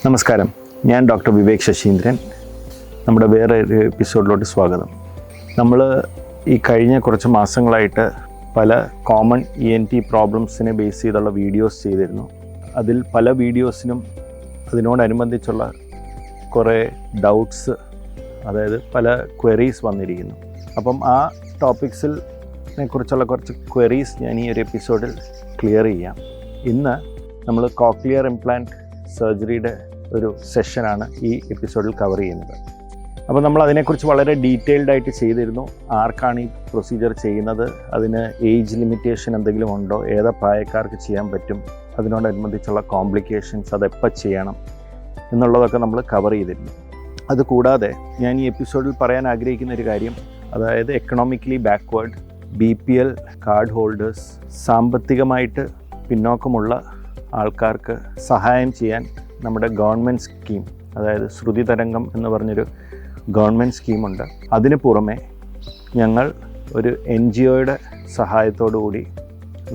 നമസ്കാരം, ഞാൻ ഡോക്ടർ വിവേക് ശശീന്ദ്രൻ. നമ്മുടെ വേറെ ഒരു എപ്പിസോഡിലോട്ട് സ്വാഗതം. നമ്മൾ ഈ കഴിഞ്ഞ കുറച്ച് മാസങ്ങളായിട്ട് പല കോമൺ ENT പ്രോബ്ലംസിനെ ബേസ് ചെയ്തുള്ള വീഡിയോസ് ചെയ്തിരുന്നു. അതിൽ പല വീഡിയോസിനും അതിനോടനുബന്ധിച്ചുള്ള കുറേ ഡൗട്ട്സ്, അതായത് പല ക്വയറീസ് വന്നിരിക്കുന്നു. അപ്പം ആ ടോപ്പിക്സിനെ കുറിച്ചുള്ള കുറച്ച് ക്വയറീസ് ഞാൻ ഈ ഒരു എപ്പിസോഡിൽ ക്ലിയർ ചെയ്യാം. ഇന്ന് നമ്മൾ കോക്ലിയർ ഇംപ്ലാന്റ് സർജറിയുടെ ഒരു സെഷനാണ് ഈ എപ്പിസോഡിൽ കവർ ചെയ്യുന്നത്. അപ്പോൾ നമ്മൾ അതിനെക്കുറിച്ച് വളരെ ഡീറ്റെയിൽഡ് ആയിട്ട് ചെയ്തിരുന്നു. ആർക്കാണ് ഈ പ്രൊസീജിയർ ചെയ്യുന്നത്, അതിന് ഏജ് ലിമിറ്റേഷൻ എന്തെങ്കിലും ഉണ്ടോ, ഏതാ പ്രായക്കാർക്ക് ചെയ്യാൻ പറ്റും, അതിനോടനുബന്ധിച്ചുള്ള കോംപ്ലിക്കേഷൻസ്, അതെപ്പോൾ ചെയ്യണം എന്നുള്ളതൊക്കെ നമ്മൾ കവർ ചെയ്തിരുന്നു. അതുകൂടാതെ ഞാൻ ഈ എപ്പിസോഡിൽ പറയാൻ ആഗ്രഹിക്കുന്ന ഒരു കാര്യം, അതായത് economically backward BPL card holders, സാമ്പത്തികമായിട്ട് പിന്നോക്കമുള്ള ആൾക്കാർക്ക് സഹായം ചെയ്യാൻ നമ്മുടെ ഗവൺമെൻറ് സ്കീം, അതായത് ശ്രുതി തരംഗം എന്ന് പറഞ്ഞൊരു ഗവൺമെൻറ് സ്കീമുണ്ട്. അതിന് പുറമെ ഞങ്ങൾ ഒരു NGOയുടെ സഹായത്തോടു കൂടി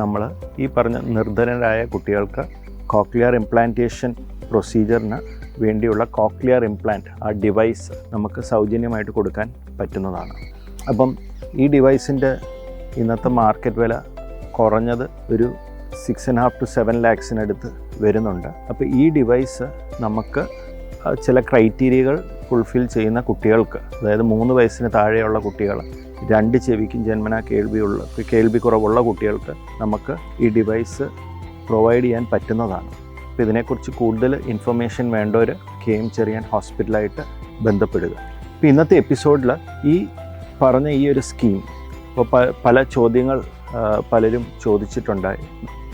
നമ്മൾ ഈ പറഞ്ഞ നിർധനരായ കുട്ടികൾക്ക് കോക്ലിയർ ഇംപ്ലാന്റേഷൻ പ്രൊസീജിയറിന് വേണ്ടിയുള്ള കോക്ലിയർ ഇംപ്ലാന്റ്, ആ ഡിവൈസ് നമുക്ക് സൗജന്യമായിട്ട് കൊടുക്കാൻ പറ്റുന്നതാണ്. അപ്പം ഈ ഡിവൈസിൻ്റെ ഇന്നത്തെ മാർക്കറ്റ് വില കുറഞ്ഞത് ഒരു 6.5 to 7 lakhs വരുന്നുണ്ട്. അപ്പോൾ ഈ ഡിവൈസ് നമുക്ക് ചില ക്രൈറ്റീരിയകൾ ഫുൾഫിൽ ചെയ്യുന്ന കുട്ടികൾക്ക്, അതായത് 3 വയസ്സിന് താഴെയുള്ള കുട്ടികൾ, 2 ചെവിക്കും ജന്മനാ കേൾവി കുറവുള്ള കുട്ടികൾക്ക് നമുക്ക് ഈ ഡിവൈസ് പ്രൊവൈഡ് ചെയ്യാൻ പറ്റുന്നതാണ്. അപ്പോൾ ഇതിനെക്കുറിച്ച് കൂടുതൽ ഇൻഫർമേഷൻ വേണ്ടവർ KM ചെറിയാൻ ഹോസ്പിറ്റലായിട്ട് ബന്ധപ്പെടുക. ഇപ്പോൾ ഇന്നത്തെ എപ്പിസോഡിൽ ഈ പറഞ്ഞ ഈ ഒരു സ്കീം, ഇപ്പോൾ പല ചോദ്യങ്ങൾ പലരും ചോദിച്ചിട്ടുണ്ടായി.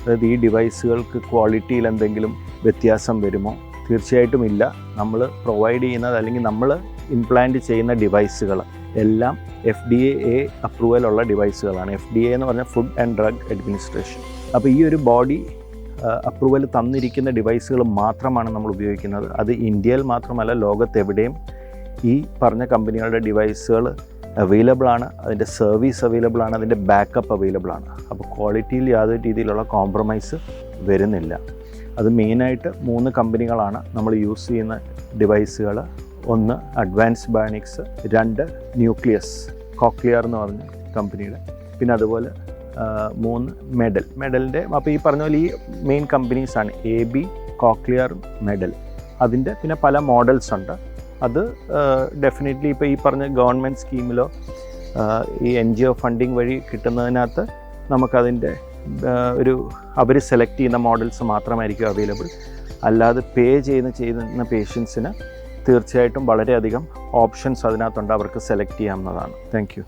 അതായത് ഈ ഡിവൈസുകൾക്ക് ക്വാളിറ്റിയിൽ എന്തെങ്കിലും വ്യത്യാസം വരുമോ? തീർച്ചയായിട്ടും ഇല്ല. നമ്മൾ പ്രൊവൈഡ് ചെയ്യുന്നത്, അല്ലെങ്കിൽ നമ്മൾ ഇംപ്ലാന്റ് ചെയ്യുന്ന ഡിവൈസുകൾ എല്ലാം FDA അപ്രൂവലുള്ള ഡിവൈസുകളാണ്. FDA എന്ന് പറഞ്ഞാൽ ഫുഡ് ആൻഡ് ഡ്രഗ് അഡ്മിനിസ്ട്രേഷൻ. അപ്പോൾ ഈ ഒരു ബോഡി അപ്രൂവൽ തന്നിരിക്കുന്ന ഡിവൈസുകൾ മാത്രമാണ് നമ്മൾ ഉപയോഗിക്കുന്നത്. അത് ഇന്ത്യയിൽ മാത്രമല്ല, ലോകത്തെവിടെയും ഈ പറഞ്ഞ കമ്പനികളുടെ ഡിവൈസുകൾ അവൈലബിൾ ആണ്, അതിൻ്റെ സർവീസ് അവൈലബിൾ ആണ്, അതിൻ്റെ ബാക്കപ്പ് അവൈലബിൾ ആണ്. അപ്പോൾ ക്വാളിറ്റിയിൽ യാതൊരു രീതിയിലുള്ള കോംപ്രമൈസ് വരുന്നില്ല. അത് മെയിനായിട്ട് 3 കമ്പനികളാണ് നമ്മൾ യൂസ് ചെയ്യുന്ന ഡിവൈസുകൾ. ഒന്ന് അഡ്വാൻസ് ബയോണിക്സ്, 2 ന്യൂക്ലിയസ് കോക്ലിയർ എന്ന് പറഞ്ഞ കമ്പനിയുടെ, പിന്നെ അതുപോലെ 3 മെഡലിൻ്റെ. അപ്പോൾ ഈ പറഞ്ഞ പോലെ ഈ മെയിൻ കമ്പനീസാണ് AB, കോക്ലിയർ, മെഡൽ. അതിൻ്റെ പിന്നെ പല മോഡൽസ് ഉണ്ട്. അത് ഡെഫിനറ്റ്ലി ഇപ്പോൾ ഈ പറഞ്ഞ ഗവൺമെൻറ് സ്കീമിലോ ഈ NGO ഫണ്ടിങ് വഴി കിട്ടുന്നതിനകത്ത് നമുക്കതിൻ്റെ ഒരു അവർ സെലക്ട് ചെയ്യുന്ന മോഡൽസ് മാത്രമായിരിക്കും അവൈലബിൾ. അല്ലാതെ പേ ചെയ്യുന്ന പേഷ്യൻസിന് തീർച്ചയായിട്ടും വളരെയധികം ഓപ്ഷൻസ് അതിനകത്തുണ്ട്, അവർക്ക് സെലക്ട് ചെയ്യാവുന്നതാണ്. Thank you.